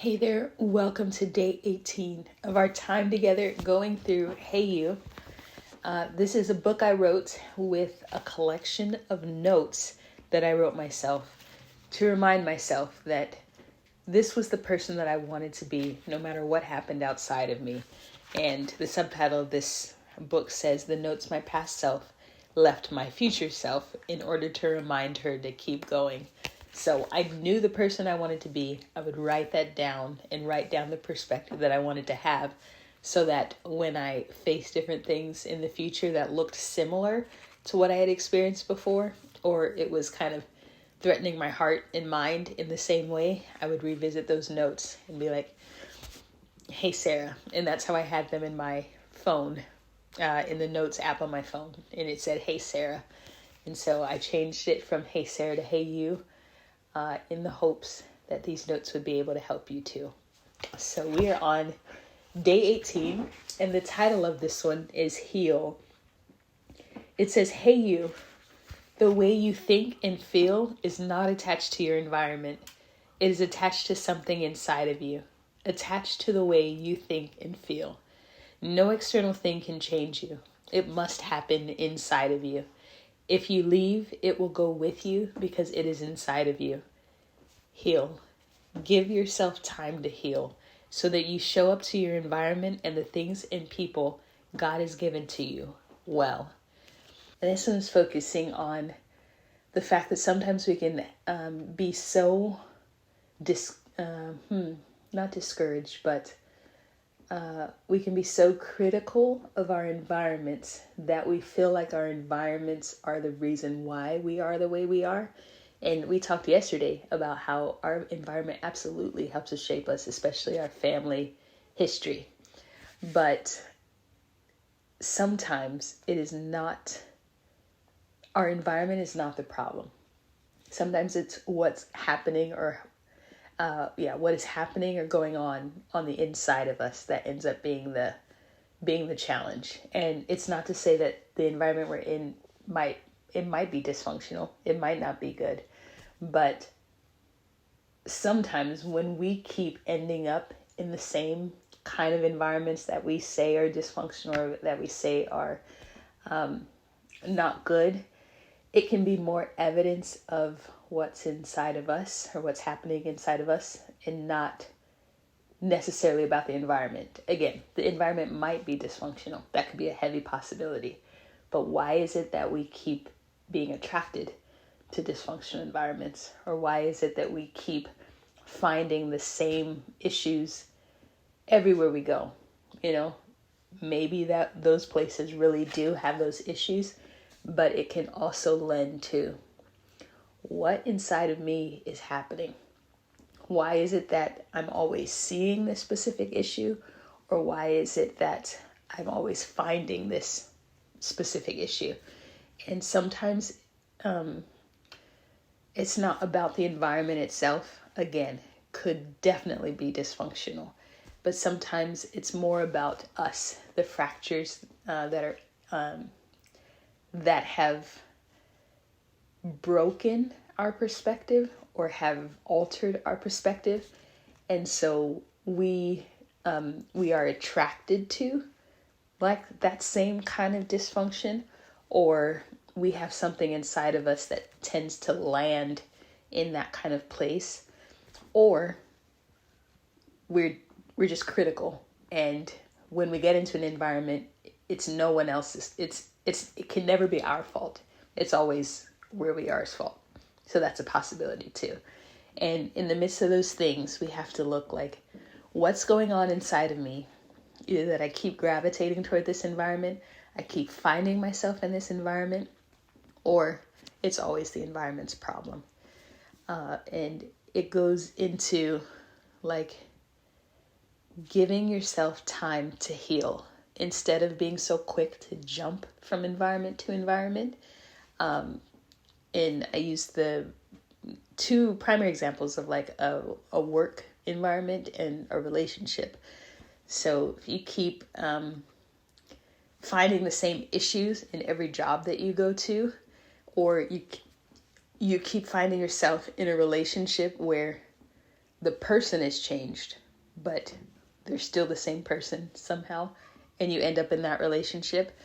Hey there, welcome to day 18 of our time together going through Hey You. This is a book I wrote with a collection of notes that I wrote myself to remind myself that this was the person that I wanted to be no matter what happened outside of me. And the subtitle of this book says, "The notes my past self left my future self in order to remind her to keep going." So I knew the person I wanted to be. I would write that down and write down the perspective that I wanted to have so that when I faced different things in the future that looked similar to what I had experienced before, or it was kind of threatening my heart and mind in the same way, I would revisit those notes and be like, "Hey, Sarah." And that's how I had them in my phone, in the notes app on my phone. And it said, "Hey, Sarah." And so I changed it from "Hey, Sarah" to "Hey, You." In the hopes that these notes would be able to help you too. So we are on day 18, and the title of this one is Heal. It says, "Hey you, the way you think and feel is not attached to your environment. It is attached to something inside of you, attached to the way you think and feel. No external thing can change you. It must happen inside of you. If you leave, it will go with you because it is inside of you. Heal. Give yourself time to heal so that you show up to your environment and the things and people God has given to you well." And this one is focusing on the fact that sometimes we can be so not discouraged, but we can be so critical of our environments that we feel like our environments are the reason why we are the way we are. And we talked yesterday about how our environment absolutely helps us shape us, especially our family history. But sometimes it is not, our environment is not the problem. Sometimes it's what's happening what is happening or going on the inside of us that ends up being the challenge. And it's not to say that the environment we're in might be dysfunctional. It might not be good. But sometimes when we keep ending up in the same kind of environments that we say are dysfunctional or that we say are not good, it can be more evidence of what's inside of us or what's happening inside of us and not necessarily about the environment. Again, the environment might be dysfunctional. That could be a heavy possibility. But why is it that we keep being attracted to dysfunctional environments? Or why is it that we keep finding the same issues everywhere we go? Maybe that those places really do have those issues, but it can also lend to what inside of me is happening. Why is it that I'm always seeing this specific issue? Or why is it that I'm always finding this specific issue? And sometimes it's not about the environment itself. Again, could definitely be dysfunctional. But sometimes it's more about us, the fractures that have broken our perspective or have altered our perspective, and so we are attracted to like that same kind of dysfunction, or we have something inside of us that tends to land in that kind of place, or we're just critical, and when we get into an environment, it's no one else's. It can never be our fault. It's always where we are's fault. So that's a possibility too. And in the midst of those things, we have to look like, what's going on inside of me? Either that I keep gravitating toward this environment, I keep finding myself in this environment, or it's always the environment's problem. And it goes into like giving yourself time to heal instead of being so quick to jump from environment to environment. And I use the two primary examples of like a work environment and a relationship. So if you keep finding the same issues in every job that you go to, or you keep finding yourself in a relationship where the person has changed, but they're still the same person somehow, and you end up in that relationship.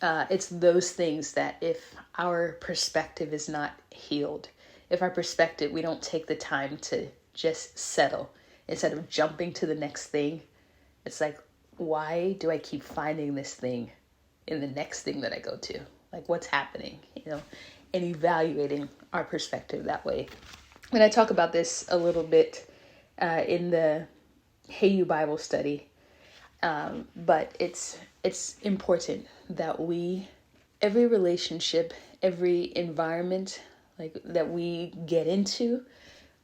It's those things that if our perspective is not healed, if our perspective, we don't take the time to just settle instead of jumping to the next thing. It's like, why do I keep finding this thing in the next thing that I go to? Like, what's happening, and evaluating our perspective that way. And I talk about this a little bit in the Hey You Bible study. But it's important that every relationship, every environment like that we get into,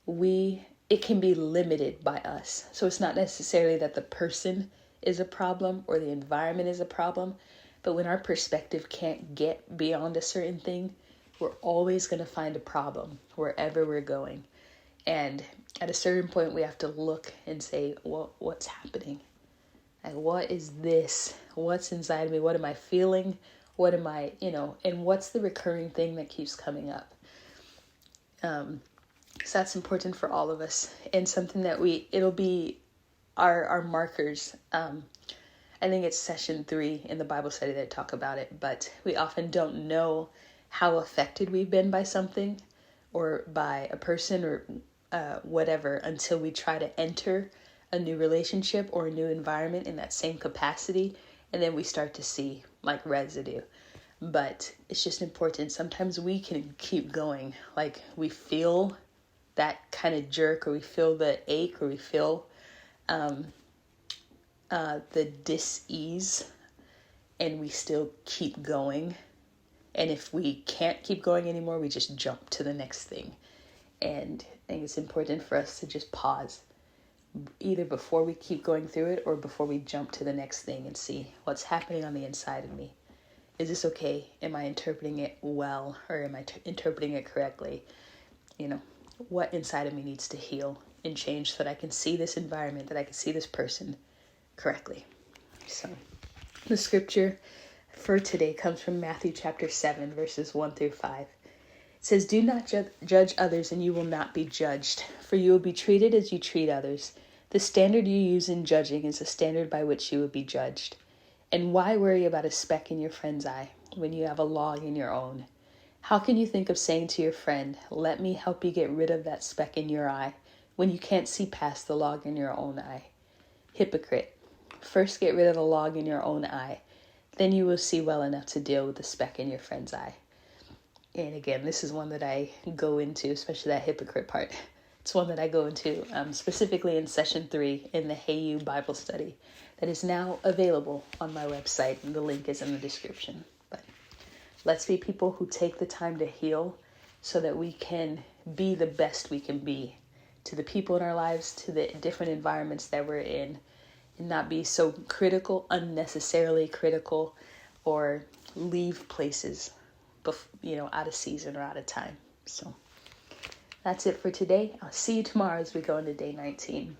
it can be limited by us. So it's not necessarily that the person is a problem or the environment is a problem, but when our perspective can't get beyond a certain thing, we're always going to find a problem wherever we're going. And at a certain point, we have to look and say, well, what's happening? Like, what is this? What's inside of me? What am I feeling? What am I, and what's the recurring thing that keeps coming up? So that's important for all of us, and something that it'll be our markers. I think it's session 3 in the Bible study that talk about it, but we often don't know how affected we've been by something or by a person or whatever until we try to enter a new relationship or a new environment in that same capacity, and then we start to see like residue. But it's just important. Sometimes we can keep going, like we feel that kind of jerk, or we feel the ache, or we feel the dis-ease, and we still keep going. And if we can't keep going anymore, we just jump to the next thing. And I think it's important for us to just pause, either before we keep going through it or before we jump to the next thing, and see what's happening on the inside of me. Is this okay? Am I interpreting it well, or am I interpreting it correctly? What inside of me needs to heal and change so that I can see this environment, that I can see this person correctly. So the scripture for today comes from Matthew chapter 7, verses 1-5. It says, "Do not judge others, and you will not be judged, for you will be treated as you treat others. The standard you use in judging is the standard by which you will be judged. And why worry about a speck in your friend's eye when you have a log in your own? How can you think of saying to your friend, 'Let me help you get rid of that speck in your eye,' when you can't see past the log in your own eye? Hypocrite, first get rid of the log in your own eye, then you will see well enough to deal with the speck in your friend's eye." And again, this is one that I go into, especially that hypocrite part. It's one that I go into specifically in session 3 in the Hey You Bible study that is now available on my website, and the link is in the description. But let's be people who take the time to heal so that we can be the best we can be to the people in our lives, to the different environments that we're in, and not be so critical, unnecessarily critical, or leave places out of season or out of time. So that's it for today. I'll see you tomorrow as we go into day 19.